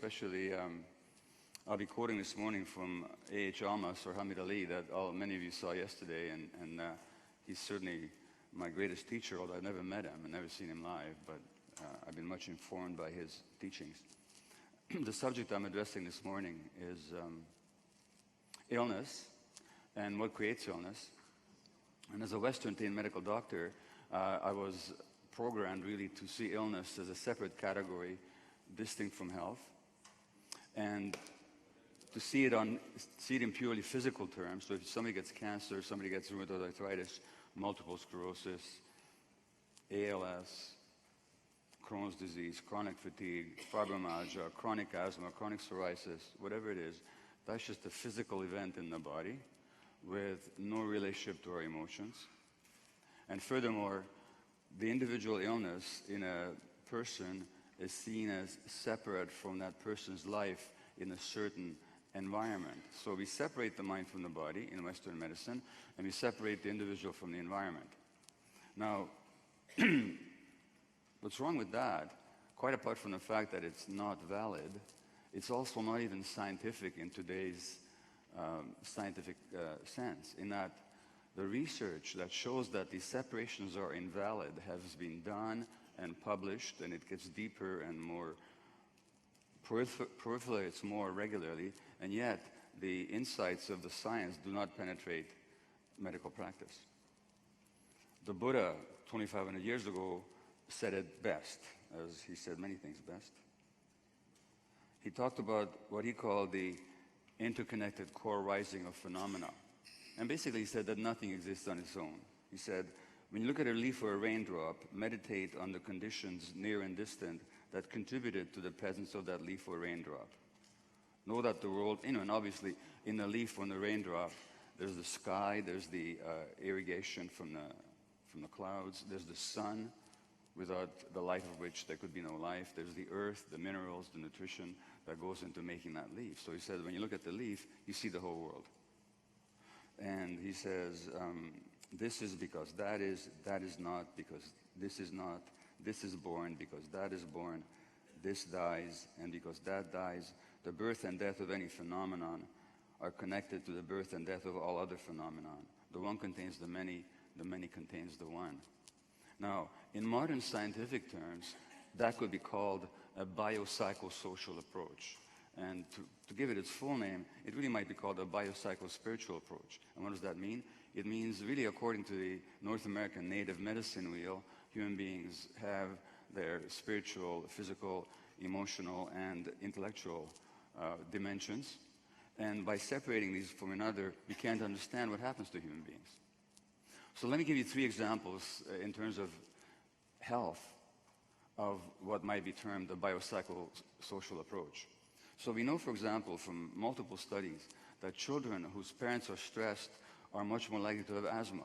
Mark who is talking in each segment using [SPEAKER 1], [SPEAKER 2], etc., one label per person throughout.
[SPEAKER 1] especially I'll be quoting this morning from A.H. Almas or Hamid Ali that many of you saw yesterday, and he's certainly my greatest teacher, although I've never met him and never seen him live, but I've been much informed by his teachings. The subject I'm addressing this morning is illness and what creates illness. And as a Western-trained medical doctor, I was programmed really to see illness as a separate category, distinct from health, and to see it in purely physical terms. So if somebody gets cancer, somebody gets rheumatoid arthritis, multiple sclerosis, ALS, Crohn's disease, chronic fatigue, fibromyalgia, chronic asthma, chronic psoriasis, whatever it is, that's just a physical event in the body with no relationship to our emotions. And furthermore, the individual illness in a person is seen as separate from that person's life in a certain environment. So we separate the mind from the body in Western medicine, and we separate the individual from the environment. Now, what's wrong with that, quite apart from the fact that it's not valid, it's also not even scientific in today's scientific sense, in that the research that shows that these separations are invalid has been done and published, and it gets deeper and more proliferates more regularly, and yet the insights of the science do not penetrate medical practice. The Buddha, 2,500 years ago, said it best, as he said many things best. He talked about what he called the interconnected core rising of phenomena. And basically he said that nothing exists on its own. He said, when you look at a leaf or a raindrop, meditate on the conditions near and distant that contributed to the presence of that leaf or raindrop. Know that the world, and obviously in the leaf or in the raindrop, there's the sky, there's the irrigation from the clouds, there's the sun, without the light of which there could be no life. There's the earth, the minerals, the nutrition that goes into making that leaf. So he said, when you look at the leaf, you see the whole world. And he says, this is because that is not, because this is not, this is born because that is born, this dies, and because that dies, the birth and death of any phenomenon are connected to the birth and death of all other phenomenon. The one contains the many contains the one. Now, in modern scientific terms, that could be called a biopsychosocial approach. And to give it its full name, it really might be called a biopsychospiritual approach. And what does that mean? It means really, according to the North American native medicine wheel, human beings have their spiritual, physical, emotional, and intellectual dimensions. And by separating these from another, we can't understand what happens to human beings. So let me give you 3 examples in terms of health of what might be termed a biopsychosocial approach. So we know, for example, from multiple studies, that children whose parents are stressed are much more likely to have asthma.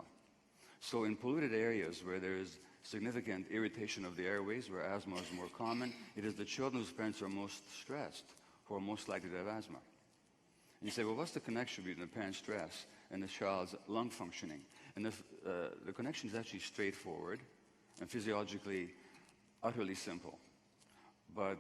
[SPEAKER 1] So in polluted areas where there is significant irritation of the airways, where asthma is more common, it is the children whose parents are most stressed who are most likely to have asthma. And you say, well, what's the connection between the parent's stress and the child's lung functioning? And the connection is actually straightforward and physiologically utterly simple. But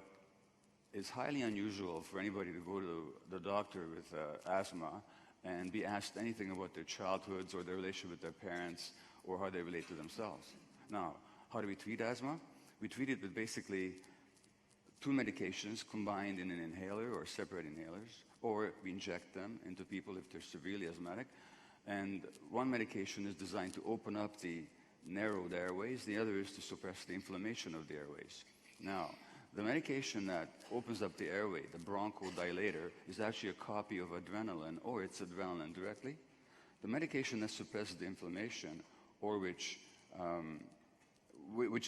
[SPEAKER 1] it's highly unusual for anybody to go to the doctor with asthma and be asked anything about their childhoods or their relationship with their parents or how they relate to themselves. Now, how do we treat asthma? We treat it with basically 2 medications combined in an inhaler or separate inhalers, or we inject them into people if they're severely asthmatic. And one medication is designed to open up the narrowed airways, the other is to suppress the inflammation of the airways. Now, the medication that opens up the airway, the bronchodilator, is actually a copy of adrenaline, or it's adrenaline directly. The medication that suppresses the inflammation, or which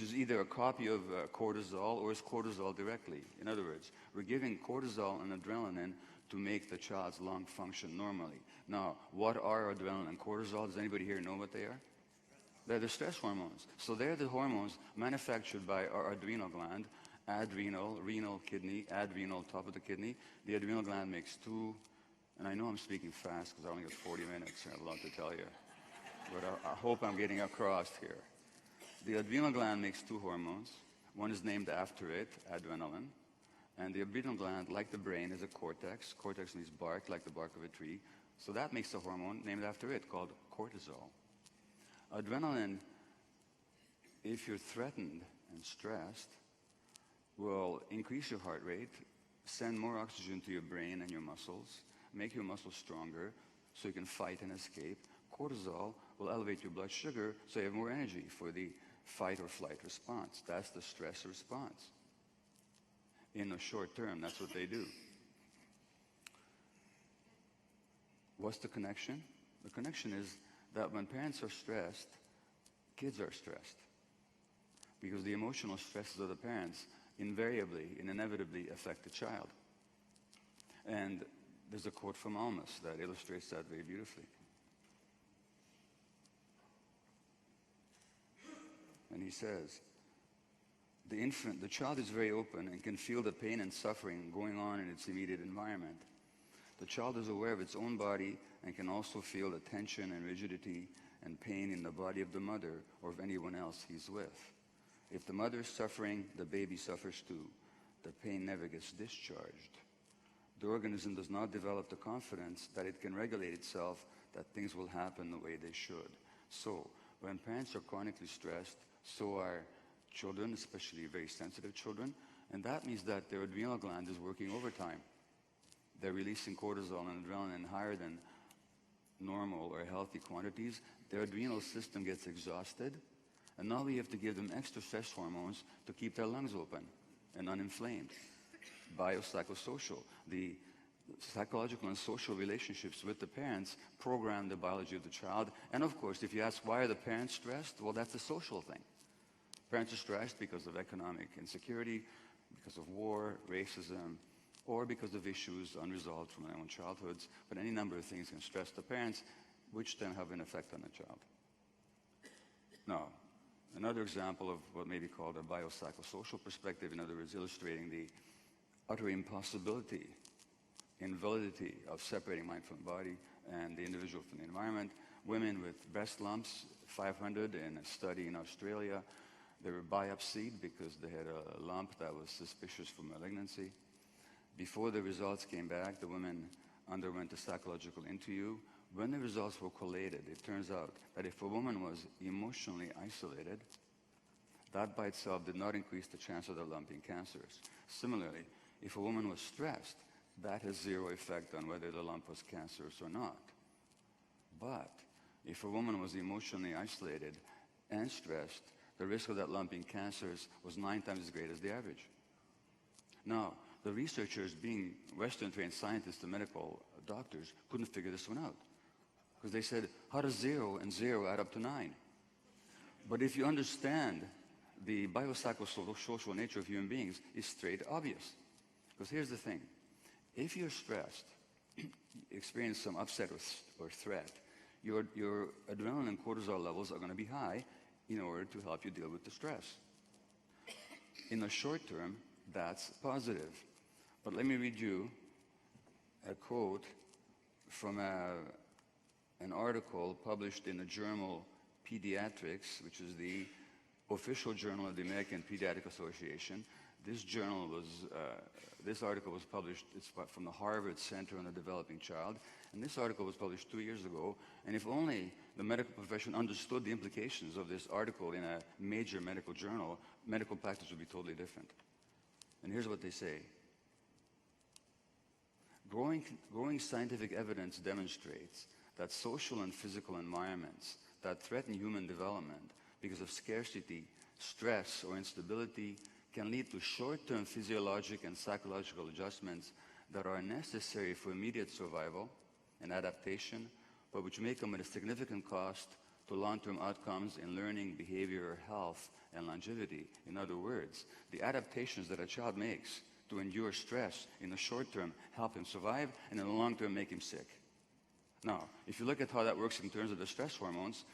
[SPEAKER 1] is either a copy of cortisol or is cortisol directly. In other words, we're giving cortisol and adrenaline to make the child's lung function normally. Now, what are adrenaline and cortisol? Does anybody here know what they are? They're the stress hormones. So they're the hormones manufactured by our adrenal gland, adrenal, renal, kidney, adrenal, top of the kidney. The adrenal gland makes 2, and I know I'm speaking fast because I only got 40 minutes, I have a lot to tell you. But I hope I'm getting across here. The adrenal gland makes 2 hormones. One is named after it, adrenaline, And the adrenal gland, like the brain, is a cortex. Cortex means bark, like the bark of a tree. So that makes a hormone named after it called cortisol. Adrenaline, if you're threatened and stressed, will increase your heart rate, send more oxygen to your brain and your muscles, make your muscles stronger so you can fight and escape. Cortisol will elevate your blood sugar so you have more energy for the fight or flight response. That's the stress response. In the short term, that's what they do. What's the connection? The connection is that when parents are stressed, kids are stressed. Because the emotional stresses of the parents invariably and inevitably affect the child. And there's a quote from Almas that illustrates that very beautifully. And he says, the child is very open and can feel the pain and suffering going on in its immediate environment. The child is aware of its own body and can also feel the tension and rigidity and pain in the body of the mother or of anyone else he's with. If the mother is suffering, the baby suffers too. The pain never gets discharged. The organism does not develop the confidence that it can regulate itself, that things will happen the way they should. So, when parents are chronically stressed, so are children, especially very sensitive children, and that means that their adrenal gland is working overtime. They're releasing cortisol and adrenaline higher than normal or healthy quantities. Their adrenal system gets exhausted, and now we have to give them extra stress hormones to keep their lungs open and uninflamed. Biopsychosocial, the psychological and social relationships with the parents program the biology of the child. And of course, if you ask why are the parents stressed, well, that's a social thing. Parents are stressed because of economic insecurity, because of war, racism, or because of issues unresolved from their own childhoods. But any number of things can stress the parents, which then have an effect on the child. Now, another example of what may be called a biopsychosocial perspective, in other words, illustrating the utter impossibility, invalidity of separating mind from body and the individual from the environment. Women with breast lumps, 500 in a study in Australia, they were biopsied because they had a lump that was suspicious for malignancy. Before the results came back, the women underwent a psychological interview. When the results were collated, it turns out that if a woman was emotionally isolated, that by itself did not increase the chance of developing cancers. Similarly, if a woman was stressed, that has zero effect on whether the lump was cancerous or not. But if a woman was emotionally isolated and stressed, the risk of that lump being cancerous was 9 times as great as the average. Now, the researchers, being Western-trained scientists and medical doctors, couldn't figure this one out. Because they said, how does 0 and 0 add up to 9? But if you understand the biopsychosocial nature of human beings, it's straight obvious. Because here's the thing. If you're stressed, experience some upset or threat, your adrenaline and cortisol levels are going to be high in order to help you deal with the stress. In the short term, that's positive. But let me read you a quote from an article published in the journal Pediatrics, which is the official journal of the American Pediatric Association. This article was published, it's from the Harvard Center on the Developing Child, and this article was published 2 years ago, and if only the medical profession understood the implications of this article in a major medical journal, medical practice would be totally different. And here's what they say. Growing scientific evidence demonstrates that social and physical environments that threaten human development because of scarcity, stress, or instability can lead to short-term physiologic and psychological adjustments that are necessary for immediate survival and adaptation, but which may come at a significant cost to long-term outcomes in learning, behavior, health, and longevity. In other words, the adaptations that a child makes to endure stress in the short term help him survive, and in the long term make him sick. Now, if you look at how that works in terms of the stress hormones,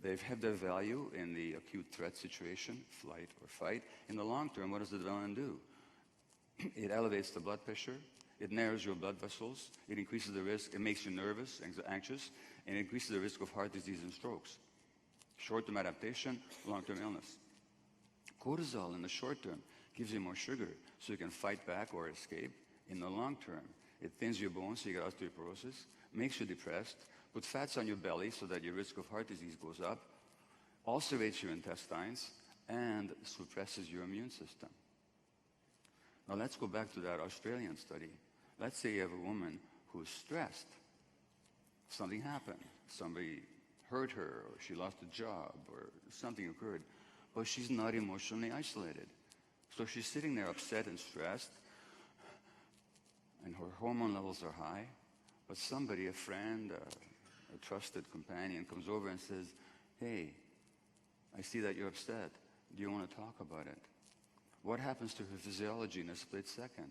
[SPEAKER 1] they've had their value in the acute threat situation, flight or fight. In the long term, what does the adrenaline do? It elevates the blood pressure, it narrows your blood vessels, it increases the risk, it makes you nervous, anxious, and it increases the risk of heart disease and strokes. Short-term adaptation, long-term illness. Cortisol in the short term gives you more sugar so you can fight back or escape in the long term. It thins your bones so you get osteoporosis, makes you depressed, puts fats on your belly so that your risk of heart disease goes up, ulcerates your intestines, and suppresses your immune system. Now let's go back to that Australian study. Let's say you have a woman who's stressed. Something happened. Somebody hurt her, or she lost a job, or something occurred. But she's not emotionally isolated. So she's sitting there upset and stressed, and her hormone levels are high. But somebody, a friend, a trusted companion, comes over and says, hey, I see that you're upset. Do you want to talk about it? What happens to her physiology in a split second?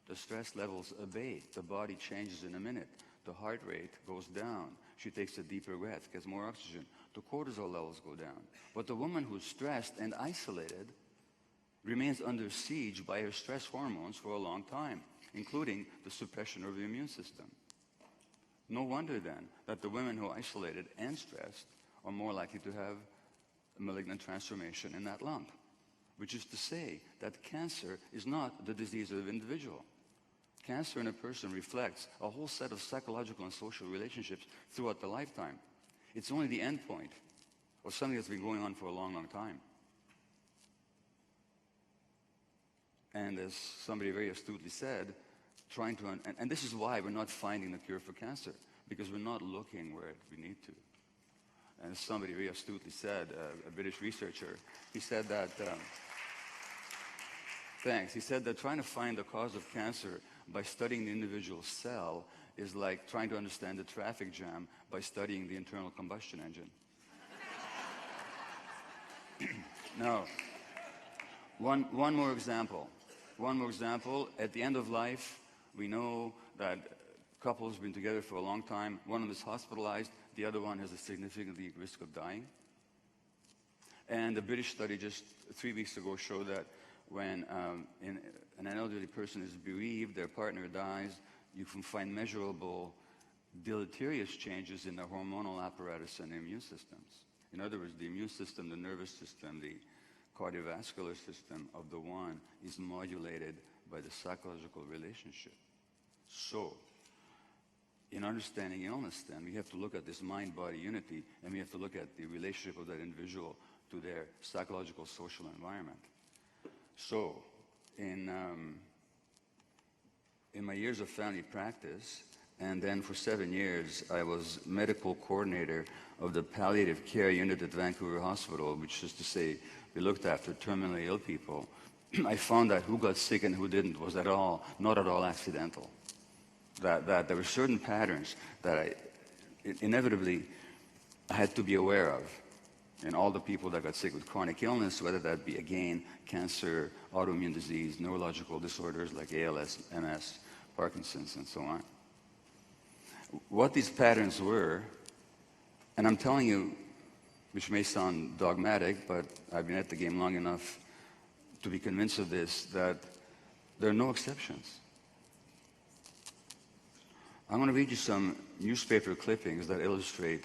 [SPEAKER 1] The stress levels abate. The body changes in a minute. The heart rate goes down. She takes a deeper breath, gets more oxygen. The cortisol levels go down. But the woman who's stressed and isolated remains under siege by her stress hormones for a long time, including the suppression of the immune system. No wonder then that the women who are isolated and stressed are more likely to have a malignant transformation in that lump, which is to say that cancer is not the disease of the individual. Cancer in a person reflects a whole set of psychological and social relationships throughout the lifetime. It's only the end point of something that's been going on for a long, long time. And as somebody very astutely said, and this is why we're not finding the cure for cancer, because we're not looking where we need to. And as somebody very astutely said, a British researcher, he said that, he said that trying to find the cause of cancer by studying the individual cell is like trying to understand the traffic jam by studying the internal combustion engine. Now, one more example. One more example. At the end of life, we know that couples have been together for a long time. One of them is hospitalized. The other one has a significant risk of dying. And a British study just 3 weeks ago showed that when an elderly person is bereaved, their partner dies, you can find measurable deleterious changes in the hormonal apparatus and the immune systems. In other words, the immune system, the nervous system, the cardiovascular system of the one is modulated by the psychological relationship. So, in understanding illness then, we have to look at this mind-body unity, and we have to look at the relationship of that individual to their psychological social environment. So, in my years of family practice, and then for 7 years, I was medical coordinator of the palliative care unit at Vancouver Hospital, which is to say, we looked after terminally ill people. I found that who got sick and who didn't was not at all accidental. That there were certain patterns that I inevitably had to be aware of. And all the people that got sick with chronic illness, whether that be, again, cancer, autoimmune disease, neurological disorders like ALS, MS, Parkinson's, and so on. What these patterns were, and I'm telling you, which may sound dogmatic, but I've been at the game long enough to be convinced of this, that there are no exceptions. I'm going to read you some newspaper clippings that illustrate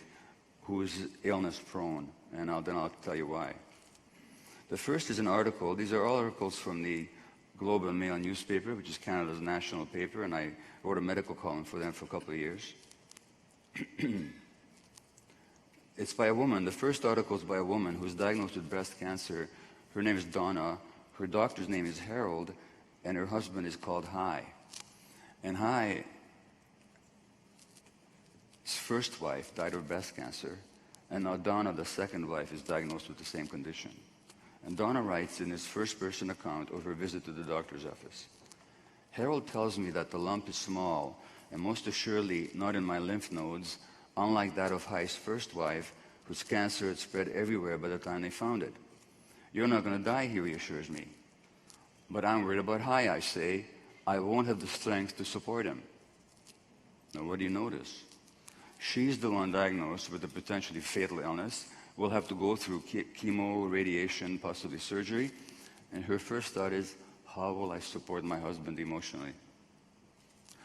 [SPEAKER 1] who is illness prone, and then I'll tell you why. The first is an article. These are all articles from the Globe and Mail newspaper, which is Canada's national paper, and I wrote a medical column for them for a couple of years. It's by a woman. The first article is by a woman who was diagnosed with breast cancer. Her name is Donna. Her doctor's name is Harold, and her husband is called Hai. And Hai, his first wife, died of breast cancer, and now Donna, the second wife, is diagnosed with the same condition. And Donna writes in his first-person account of her visit to the doctor's office, Harold tells me that the lump is small, and most assuredly not in my lymph nodes, unlike that of Hai's first wife, whose cancer had spread everywhere by the time they found it. You're not going to die, he reassures me. But I'm worried about Hai, I say. I won't have the strength to support him. Now, what do you notice? She's the one diagnosed with a potentially fatal illness, will have to go through chemo, radiation, possibly surgery, and her first thought is, how will I support my husband emotionally?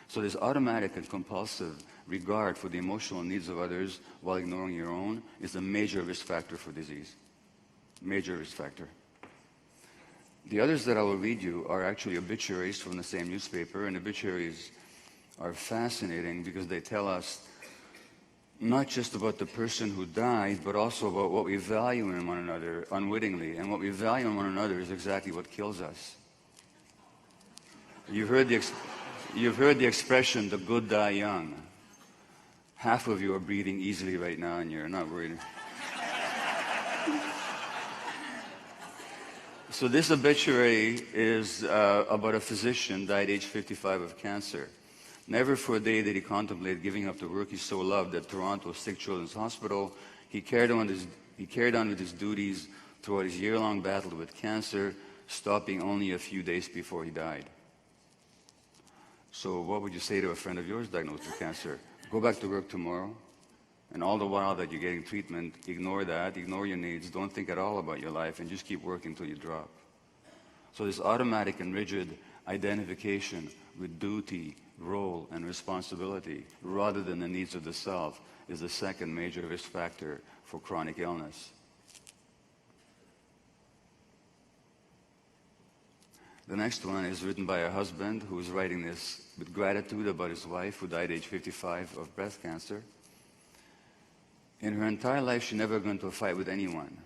[SPEAKER 1] So this automatic and compulsive regard for the emotional needs of others while ignoring your own is a major risk factor for disease. Major risk factor. The others that I will read you are actually obituaries from the same newspaper, and obituaries are fascinating because they tell us not just about the person who died, but also about what we value in one another unwittingly. And what we value in one another is exactly what kills us. You've heard the expression, the good die young. Half of you are breathing easily right now and you're not worried. So this obituary is about a physician died age 55 of cancer. Never for a day did he contemplate giving up the work he so loved at Toronto's Sick Children's Hospital. He carried on with his duties throughout his year-long battle with cancer, stopping only a few days before he died. So what would you say to a friend of yours diagnosed with cancer? Go back to work tomorrow, and all the while that you're getting treatment, ignore that, ignore your needs, don't think at all about your life, and just keep working until you drop. So this automatic and rigid identification with duty, role, and responsibility, rather than the needs of the self, is the second major risk factor for chronic illness. The next one is written by a husband who is writing this with gratitude about his wife who died age 55 of breast cancer. In her entire life, she never got into a fight with anyone.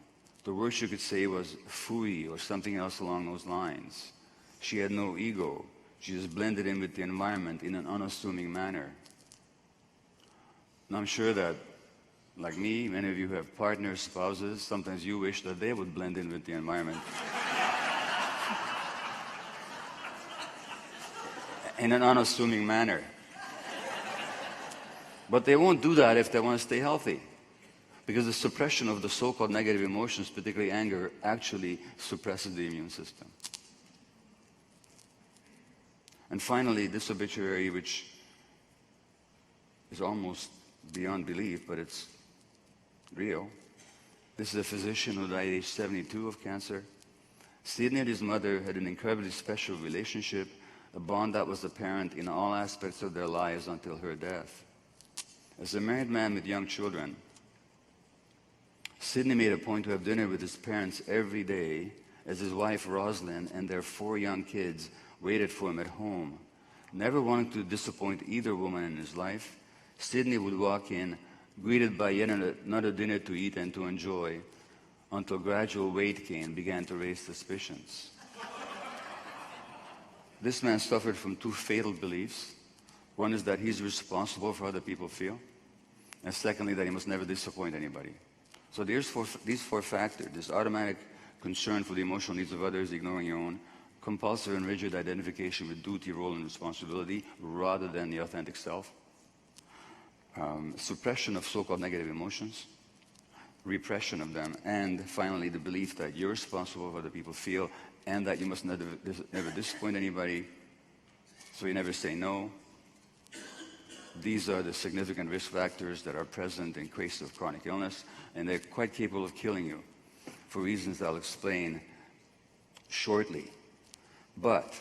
[SPEAKER 1] The worst you could say was phooey or something else along those lines. She had no ego. She just blended in with the environment in an unassuming manner. And I'm sure that, like me, many of you have partners, spouses, sometimes you wish that they would blend in with the environment. In an unassuming manner. But they won't do that if they want to stay healthy. Because the suppression of the so-called negative emotions, particularly anger, actually suppresses the immune system. And finally, this obituary, which is almost beyond belief, but it's real. This is a physician who died at age 72 of cancer. Sidney and his mother had an incredibly special relationship, a bond that was apparent in all aspects of their lives until her death. As a married man with young children, Sidney made a point to have dinner with his parents every day as his wife Rosalind and their 4 young kids waited for him at home. Never wanting to disappoint either woman in his life, Sidney would walk in, greeted by yet another dinner to eat and to enjoy, until gradual weight gain began to raise suspicions. This man suffered from 2 fatal beliefs. One is that he's responsible for how other people feel, and secondly, that he must never disappoint anybody. So these 4 factors, this automatic concern for the emotional needs of others, ignoring your own, compulsive and rigid identification with duty, role, and responsibility rather than the authentic self, suppression of so-called negative emotions, repression of them, and finally the belief that you're responsible for what other people feel and that you must never disappoint anybody, so you never say no. These are the significant risk factors that are present in cases of chronic illness, and they're quite capable of killing you for reasons I'll explain shortly. But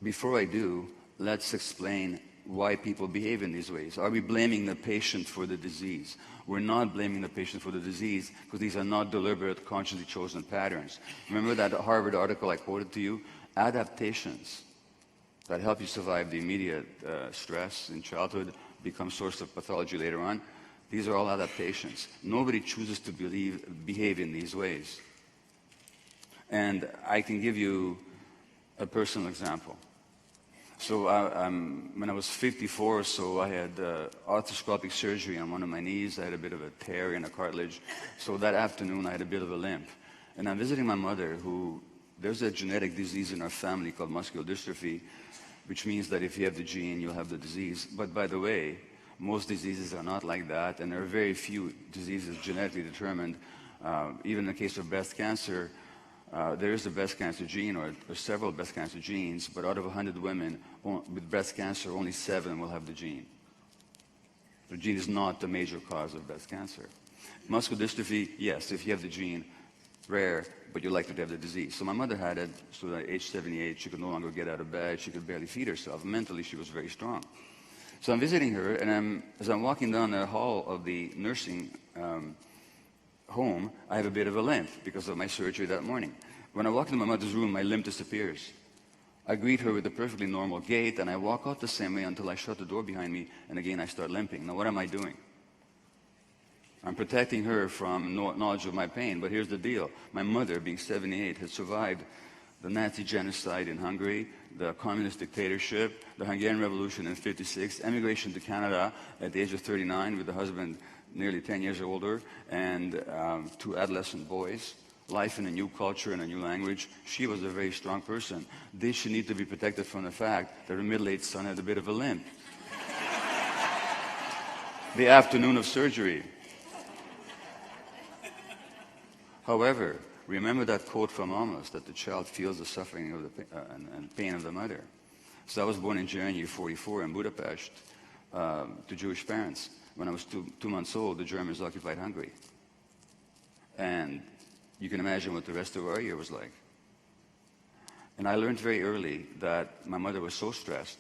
[SPEAKER 1] before I do, let's explain why people behave in these ways. Are we blaming the patient for the disease? We're not blaming the patient for the disease because these are not deliberate, consciously chosen patterns. Remember that Harvard article I quoted to you? Adaptations that help you survive the immediate stress in childhood become source of pathology later on. These are all adaptations. Nobody chooses to behave in these ways. And I can give you a personal example. So when I was 54 or so, I had arthroscopic surgery on one of my knees. I had a bit of a tear in a cartilage. So that afternoon, I had a bit of a limp. And I'm visiting my mother, there's a genetic disease in our family called muscular dystrophy, which means that if you have the gene, you'll have the disease. But by the way, most diseases are not like that, and there are very few diseases genetically determined. Even in the case of breast cancer, there is a breast cancer gene or several breast cancer genes, but out of 100 women with breast cancer, only 7 will have the gene. The gene is not the major cause of breast cancer. Muscular dystrophy, yes, if you have the gene, rare, but you're likely to have the disease. So my mother had it, so at age 78, she could no longer get out of bed, she could barely feed herself. Mentally, she was very strong. So I'm visiting her, and as I'm walking down the hall of the nursing home, I have a bit of a limp because of my surgery that morning. When I walk into my mother's room, my limp disappears. I greet her with a perfectly normal gait, and I walk out the same way until I shut the door behind me, and again I start limping. Now what am I doing? I'm protecting her from knowledge of my pain, but here's the deal. My mother, being 78, had survived the Nazi genocide in Hungary, the communist dictatorship, the Hungarian Revolution in '56, emigration to Canada at the age of 39 with a husband nearly 10 years older, and 2 adolescent boys, life in a new culture and a new language. She was a very strong person. Did she need to be protected from the fact that her middle-aged son had a bit of a limp? The afternoon of surgery. However, remember that quote from Amos, that the child feels the suffering of the and pain of the mother. So I was born in January 44 in Budapest to Jewish parents. When I was two months old, the Germans occupied Hungary. And you can imagine what the rest of our year was like. And I learned very early that my mother was so stressed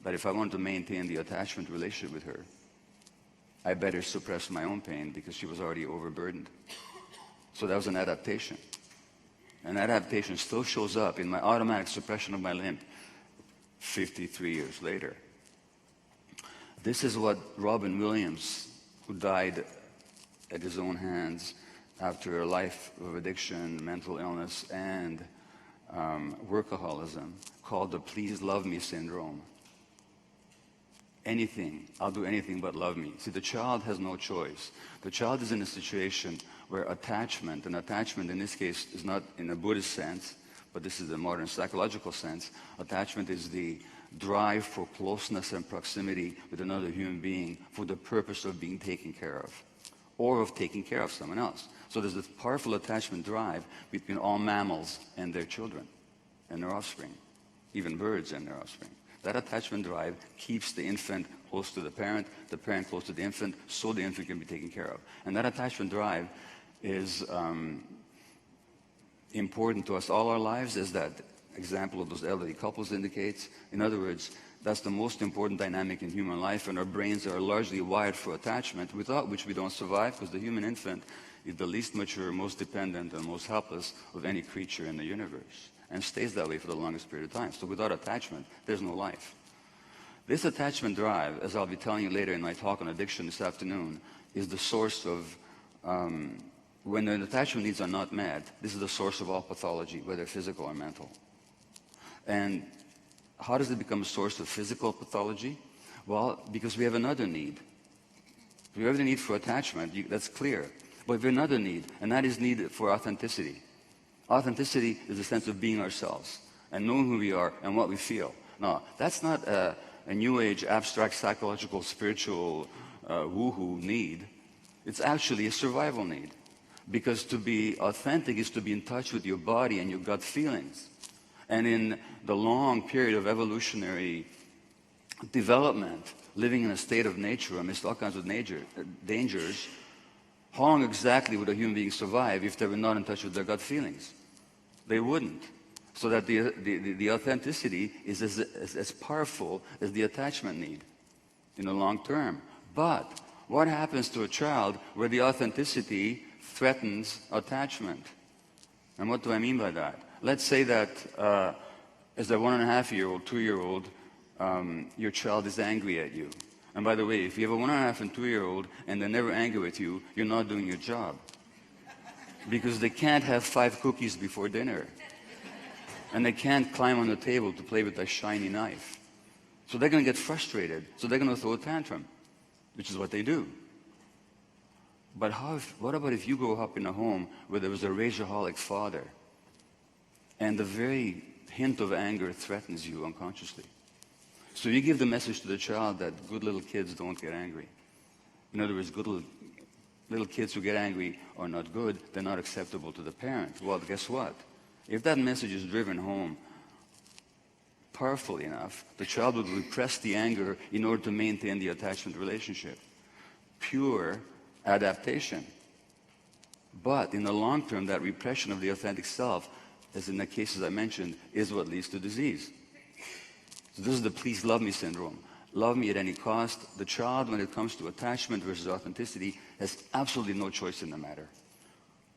[SPEAKER 1] that if I wanted to maintain the attachment relationship with her, I better suppress my own pain because she was already overburdened. So that was an adaptation. And that adaptation still shows up in my automatic suppression of my limp 53 years later. This is what Robin Williams, who died at his own hands after a life of addiction, mental illness, and workaholism, called the please love me syndrome. Anything, I'll do anything but love me. See, the child has no choice. The child is in a situation where attachment, and attachment in this case is not in a Buddhist sense, but this is the modern psychological sense. Attachment is the drive for closeness and proximity with another human being for the purpose of being taken care of, or of taking care of someone else. So there's this powerful attachment drive between all mammals and their children and their offspring, even birds and their offspring. That attachment drive keeps the infant close to the parent close to the infant, so the infant can be taken care of. And that attachment drive is important to us all our lives, as that example of those elderly couples indicates. In other words, that's the most important dynamic in human life, and our brains are largely wired for attachment, without which we don't survive, because the human infant is the least mature, most dependent, and most helpless of any creature in the universe, and stays that way for the longest period of time. So without attachment, there's no life. This attachment drive, as I'll be telling you later in my talk on addiction this afternoon, is the source of, when the attachment needs are not met, this is the source of all pathology, whether physical or mental. And how does it become a source of physical pathology? Well, because we have another need. We have the need for attachment, that's clear. But we have another need, and that is need for authenticity. Authenticity is a sense of being ourselves and knowing who we are and what we feel. Now, that's not a new age, abstract, psychological, spiritual, woo-hoo need. It's actually a survival need. Because to be authentic is to be in touch with your body and your gut feelings. And in the long period of evolutionary development, living in a state of nature amidst all kinds of dangers, how long exactly would a human being survive if they were not in touch with their gut feelings? They wouldn't. So that the authenticity is as powerful as the attachment need in the long term. But what happens to a child where the authenticity threatens attachment? And what do I mean by that? Let's say that as a 1.5-year-old, 2-year-old, your child is angry at you. And by the way, if you have a 1.5 and 2-year-old and they're never angry with you, you're not doing your job. Because they can't have 5 cookies before dinner. And they can't climb on the table to play with a shiny knife. So they're going to get frustrated. So they're going to throw a tantrum, which is what they do. But what about if you grow up in a home where there was a rageaholic father, and the very hint of anger threatens you unconsciously? So you give the message to the child that good little kids don't get angry. In other words, good little kids who get angry are not good, they're not acceptable to the parent. Well, guess what? If that message is driven home powerfully enough, the child would repress the anger in order to maintain the attachment relationship. Pure adaptation. But in the long term, that repression of the authentic self, as in the cases I mentioned, is what leads to disease. So this is the please love me syndrome. Love me at any cost. The child, when it comes to attachment versus authenticity, has absolutely no choice in the matter.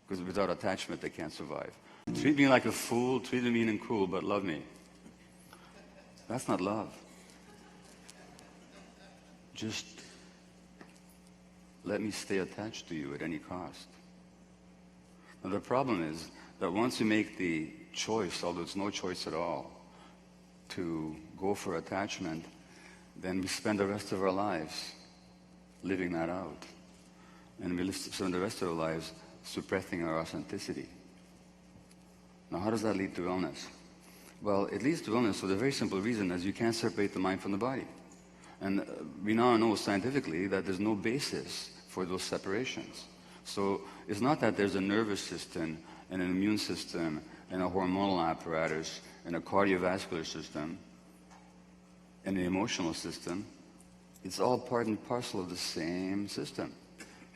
[SPEAKER 1] Because without attachment, they can't survive. Treat me like a fool, treat me mean and cruel, but love me. That's not love. Just let me stay attached to you at any cost. Now the problem is that once you make the choice, although it's no choice at all, to go for attachment, then we spend the rest of our lives living that out. And we spend the rest of our lives suppressing our authenticity. Now how does that lead to illness? Well, it leads to illness for the very simple reason as you can't separate the mind from the body. And we now know scientifically that there's no basis for those separations. So it's not that there's a nervous system and an immune system and a hormonal apparatus and a cardiovascular system and an emotional system. It's all part and parcel of the same system.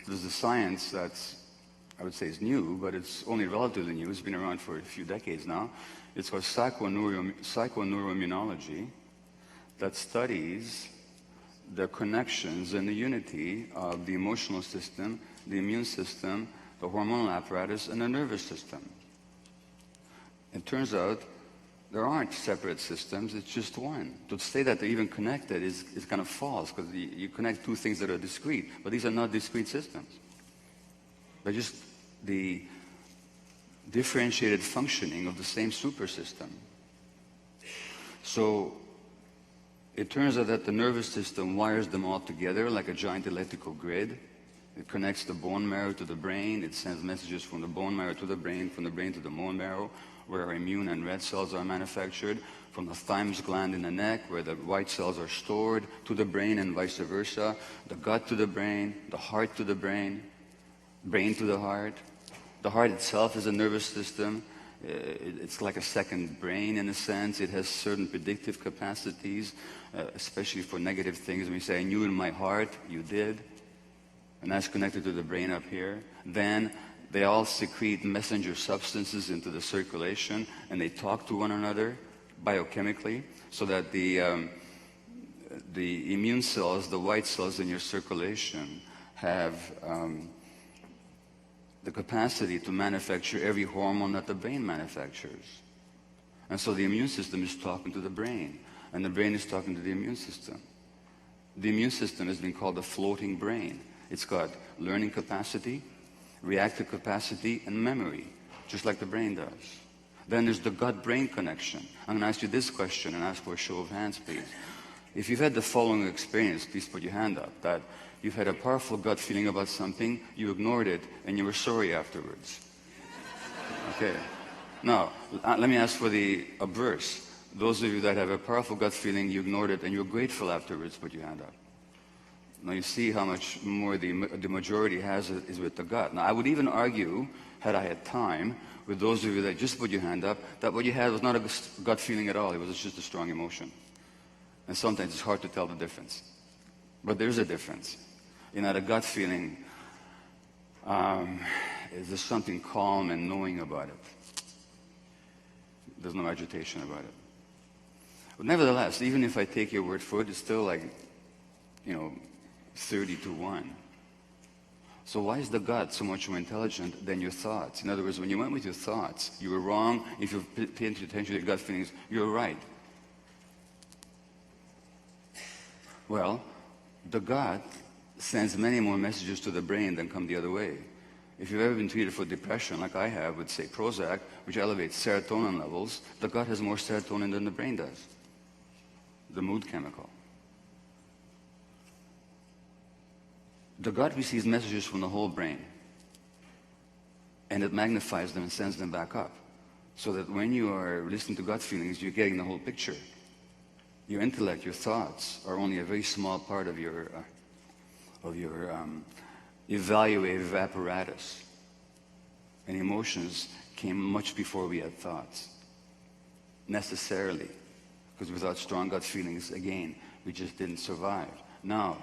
[SPEAKER 1] There's a science that's, I would say, is new, but it's only relatively new. It's been around for a few decades now. It's called psychoneuroimmunology, that studies the connections and the unity of the emotional system, the immune system, the hormonal apparatus, and the nervous system. It turns out there aren't separate systems, it's just one. To say that they're even connected is kind of false, because you connect two things that are discrete, but these are not discrete systems. They're just the differentiated functioning of the same super system. So it turns out that the nervous system wires them all together like a giant electrical grid. It connects the bone marrow to the brain. It sends messages from the bone marrow to the brain, from the brain to the bone marrow, where our immune and red cells are manufactured, from the thymus gland in the neck, where the white cells are stored, to the brain and vice versa, the gut to the brain, the heart to the brain, brain to the heart. The heart itself is a nervous system. It's like a second brain in a sense. It has certain predictive capacities, especially for negative things. When you say, I knew in my heart, you did. And that's connected to the brain up here. Then they all secrete messenger substances into the circulation, and they talk to one another biochemically, so that the immune cells, the white cells in your circulation, have the capacity to manufacture every hormone that the brain manufactures. And so the immune system is talking to the brain, and the brain is talking to the immune system. The immune system has been called the floating brain. It's got learning capacity, reactive capacity, and memory, just like the brain does. Then there's the gut-brain connection. I'm going to ask you this question and ask for a show of hands, please. If you've had the following experience, please put your hand up, that you've had a powerful gut feeling about something, you ignored it, and you were sorry afterwards. Okay. Now, let me ask for the obverse. Those of you that have a powerful gut feeling, you ignored it, and you're grateful afterwards, put your hand up. Now you see how much more the majority has is with the gut. Now I would even argue, had I had time, with those of you that just put your hand up, that what you had was not a gut feeling at all. It was just a strong emotion. And sometimes it's hard to tell the difference. But there's a difference. You know, the gut feeling, there's something calm and knowing about it. There's no agitation about it. But nevertheless, even if I take your word for it, it's still like, 30-1. So why is the gut so much more intelligent than your thoughts? In other words, when you went with your thoughts, you were wrong. If you pay attention to your gut feelings, you're right. Well, the gut sends many more messages to the brain than come the other way. If you've ever been treated for depression, like I have with, say, Prozac, which elevates serotonin levels, the gut has more serotonin than the brain does, the mood chemical. The gut receives messages from the whole brain, and it magnifies them and sends them back up, so that when you are listening to gut feelings, you're getting the whole picture. Your intellect, your thoughts, are only a very small part of your evaluative apparatus. And emotions came much before we had thoughts, necessarily, because without strong gut feelings, again, we just didn't survive. Now,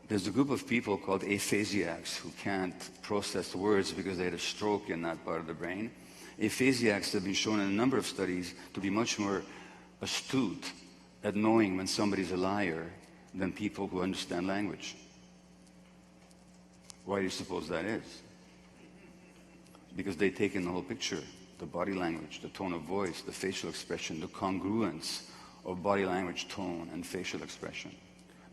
[SPEAKER 1] there's a group of people called aphasiacs who can't process words because they had a stroke in that part of the brain. Aphasiacs have been shown in a number of studies to be much more astute at knowing when somebody's a liar than people who understand language. Why do you suppose that is? because they take in the whole picture, the body language, the tone of voice, the facial expression, the congruence of body language, tone, and facial expression.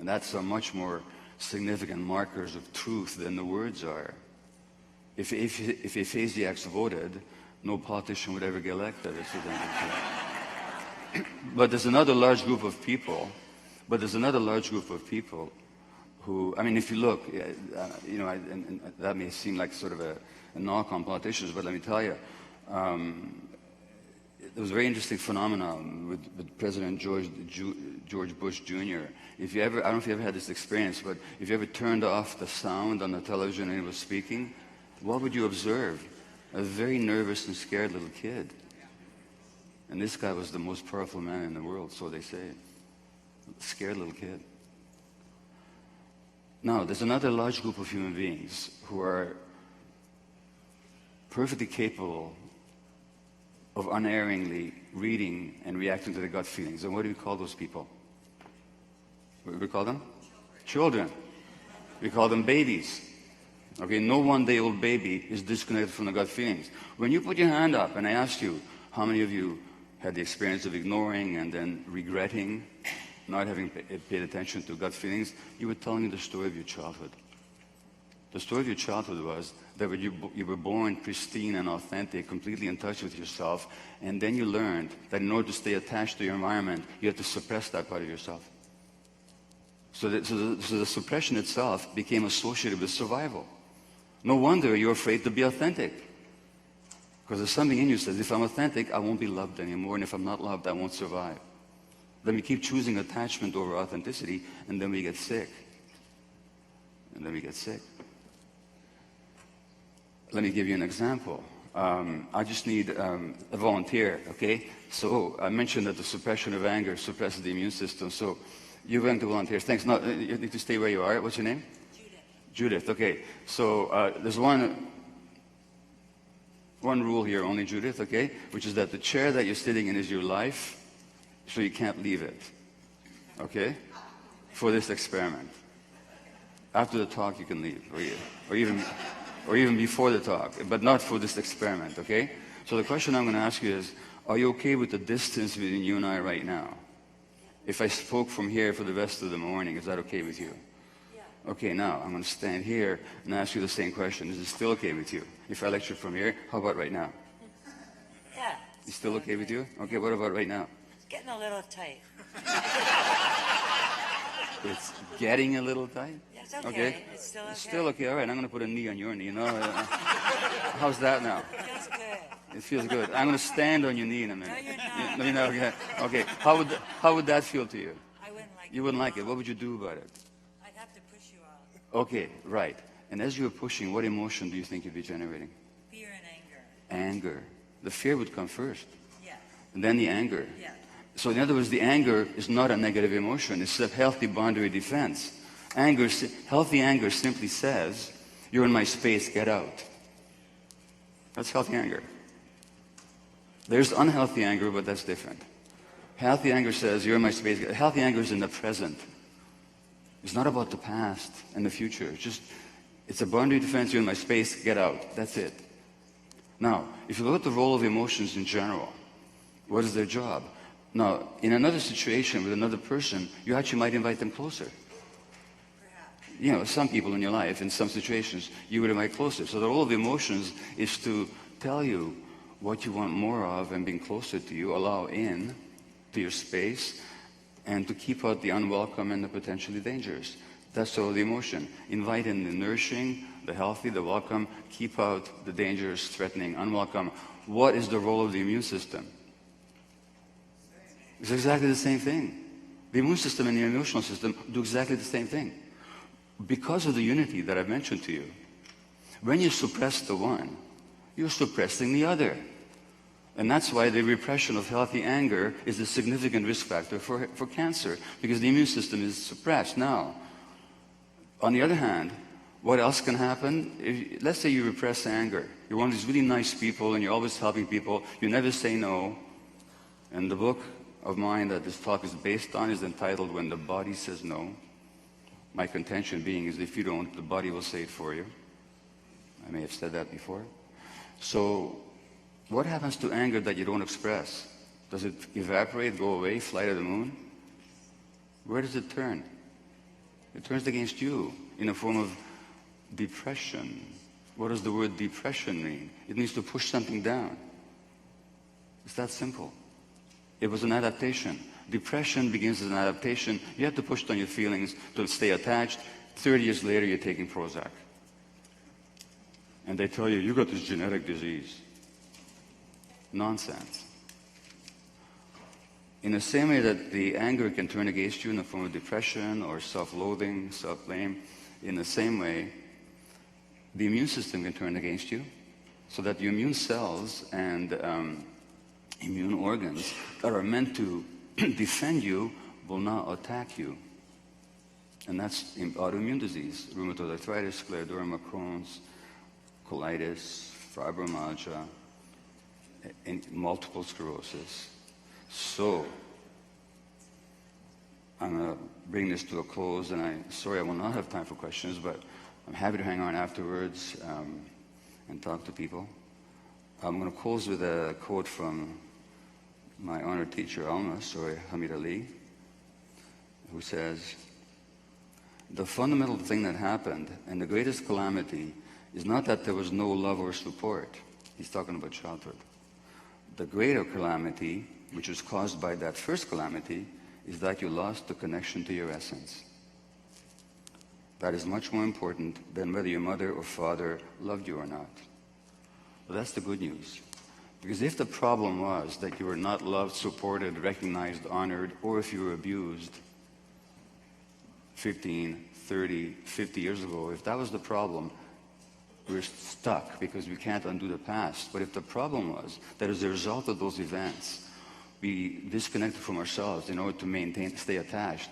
[SPEAKER 1] And that's a much more significant markers of truth than the words are. If aphasiacs voted, no politician would ever get elected. But there's another large group of people, who, I mean, if you look, you know, and that may seem like sort of a knock on politicians, but let me tell you, there was a very interesting phenomenon with President George Bush Jr. If you ever, I don't know if you ever had this experience, but if you ever turned off the sound on the television and he was speaking, what would you observe? A very nervous and scared little kid. And this guy was the most powerful man in the world, so they say. Scared little kid. Now, there's another large group of human beings who are perfectly capable of unerringly reading and reacting to their gut feelings. And what do we call those people? What do we call them? Children. We call them babies. Okay, no one-day-old baby is disconnected from the gut feelings. When you put your hand up and I asked you, how many of you had the experience of ignoring and then regretting not having paid attention to gut feelings, you were telling me the story of your childhood. The story of your childhood was that when you were born pristine and authentic, completely in touch with yourself, and then you learned that in order to stay attached to your environment, you had to suppress that part of yourself. So the suppression itself became associated with survival. No wonder you're afraid to be authentic. Because there's something in you that says, if I'm authentic, I won't be loved anymore, and if I'm not loved, I won't survive. Then we keep choosing attachment over authenticity, and then we get sick. Let me give you an example. I just need a volunteer, okay? So I mentioned that the suppression of anger suppresses the immune system. So you're going to volunteer. Thanks. No, you need to stay where you are. What's your name? Judith, okay. So there's one rule here, only Judith, okay? Which is that the chair that you're sitting in is your life, so you can't leave it, okay? For this experiment. After the talk, you can leave, or even before the talk, but not for this experiment, okay? So the question I'm going to ask you is, are you okay with the distance between you and I right now? If I spoke from here for the rest of the morning, is that okay with you? Yeah. Okay, now I'm going to stand here and ask you the same question. Is it still okay with you? If I lecture from here, how about right now?
[SPEAKER 2] Yeah.
[SPEAKER 1] It's still okay with you? Okay, what about right now?
[SPEAKER 2] It's getting a little tight.
[SPEAKER 1] It's getting a little tight?
[SPEAKER 2] Yeah, it's okay. It's still okay.
[SPEAKER 1] It's still okay. All right, I'm going to put a knee on your knee. You know? How's that now?
[SPEAKER 2] It feels good.
[SPEAKER 1] It feels good. I'm going to stand on your knee in a minute.
[SPEAKER 2] No, you're not.
[SPEAKER 1] Okay. How would that feel to you?
[SPEAKER 2] I wouldn't like it.
[SPEAKER 1] You wouldn't like it. What would you do about it?
[SPEAKER 2] I'd have to push you out.
[SPEAKER 1] Okay, right. And as you're pushing, what emotion do you think you'd be generating?
[SPEAKER 2] Fear and anger.
[SPEAKER 1] Anger. The fear would come first.
[SPEAKER 2] Yeah.
[SPEAKER 1] And then the anger.
[SPEAKER 2] Yeah.
[SPEAKER 1] So in other words, the anger is not a negative emotion. It's a healthy boundary defense. Healthy anger simply says, you're in my space, get out. That's healthy anger. There's unhealthy anger, but that's different. Healthy anger says, you're in my space. Healthy anger is in the present. It's not about the past and the future. It's a boundary defense, you're in my space, get out. That's it. Now, if you look at the role of emotions in general, what is their job? Now, in another situation with another person, you actually might invite them closer.
[SPEAKER 2] Perhaps.
[SPEAKER 1] You know, some people in your life, in some situations, you would invite closer. So the role of emotions is to tell you what you want more of and being closer to you, allow in to your space, and to keep out the unwelcome and the potentially dangerous. That's all the emotion. Invite in the nourishing, the healthy, the welcome, keep out the dangerous, threatening, unwelcome. What is the role of the immune system? It's exactly the same thing. The immune system and the emotional system do exactly the same thing. Because of the unity that I've mentioned to you, when you suppress the one, you're suppressing the other. And that's why the repression of healthy anger is a significant risk factor for cancer, because the immune system is suppressed. Now, on the other hand, what else can happen? Let's say you repress anger. You're one of these really nice people and you're always helping people. You never say no. And the book of mine that this talk is based on is entitled When the Body Says No. My contention being is if you don't, the body will say it for you. I may have said that before. So what happens to anger that you don't express? Does it evaporate, go away, fly to the moon? Where does it turn? It turns against you in a form of depression. What does the word depression mean? It means to push something down. It's that simple. It was an adaptation. Depression begins as an adaptation. You have to push down your feelings to stay attached. 30 years later, you're taking Prozac. And they tell you, you got this genetic disease. Nonsense. In the same way that the anger can turn against you in the form of depression or self-loathing, self-blame, in the same way, the immune system can turn against you, so that your immune cells and immune organs that are meant to defend you will not attack you. And that's in autoimmune disease, rheumatoid arthritis, scleroderma, Crohn's, colitis, fibromyalgia, and multiple sclerosis. So, I'm going to bring this to a close, and sorry I will not have time for questions, but I'm happy to hang on afterwards and talk to people. I'm going to close with a quote from my honored teacher, Hamid Ali, who says, "The fundamental thing that happened, and the greatest calamity, is not that there was no love or support." He's talking about childhood. "The greater calamity, which was caused by that first calamity, is that you lost the connection to your essence. That is much more important than whether your mother or father loved you or not." Well, that's the good news. Because if the problem was that you were not loved, supported, recognized, honored, or if you were abused 15, 30, 50 years ago, if that was the problem, we're stuck because we can't undo the past. But if the problem was that as a result of those events, we disconnected from ourselves in order to maintain, stay attached,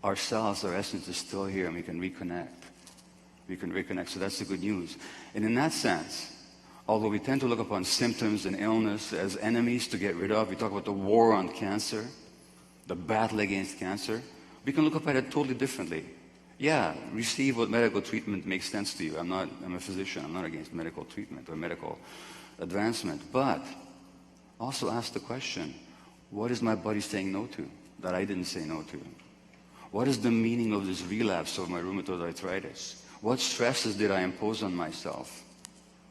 [SPEAKER 1] ourselves, our essence is still here, and we can reconnect. We can reconnect, so that's the good news. And in that sense, although we tend to look upon symptoms and illness as enemies to get rid of, we talk about the war on cancer, the battle against cancer, we can look up at it totally differently. Yeah, receive what medical treatment makes sense to you. I'm a physician, I'm not against medical treatment or medical advancement, but also ask the question, what is my body saying no to that I didn't say no to? What is the meaning of this relapse of my rheumatoid arthritis? What stresses did I impose on myself?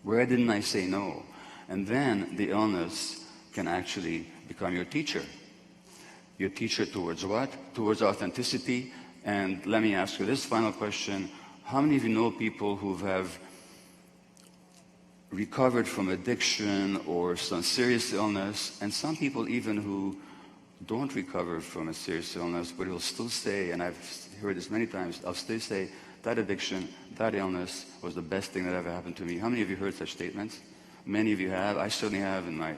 [SPEAKER 1] Where didn't I say no? And then the illness can actually become your teacher. Your teacher towards what? Towards authenticity. And let me ask you this final question. How many of you know people who have recovered from addiction or some serious illness, and some people even who don't recover from a serious illness, but will still say, and I've heard this many times, I'll still say, that addiction, that illness was the best thing that ever happened to me. How many of you heard such statements? Many of you have. I certainly have in my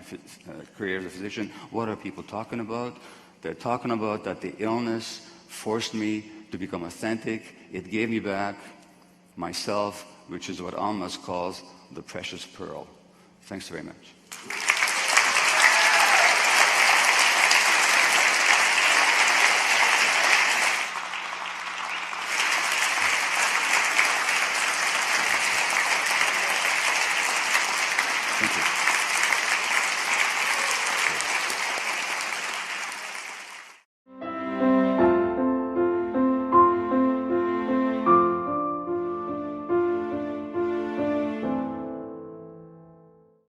[SPEAKER 1] career as a physician. What are people talking about? They're talking about that the illness forced me to become authentic. It gave me back myself, which is what Almas calls the precious pearl. Thanks very much.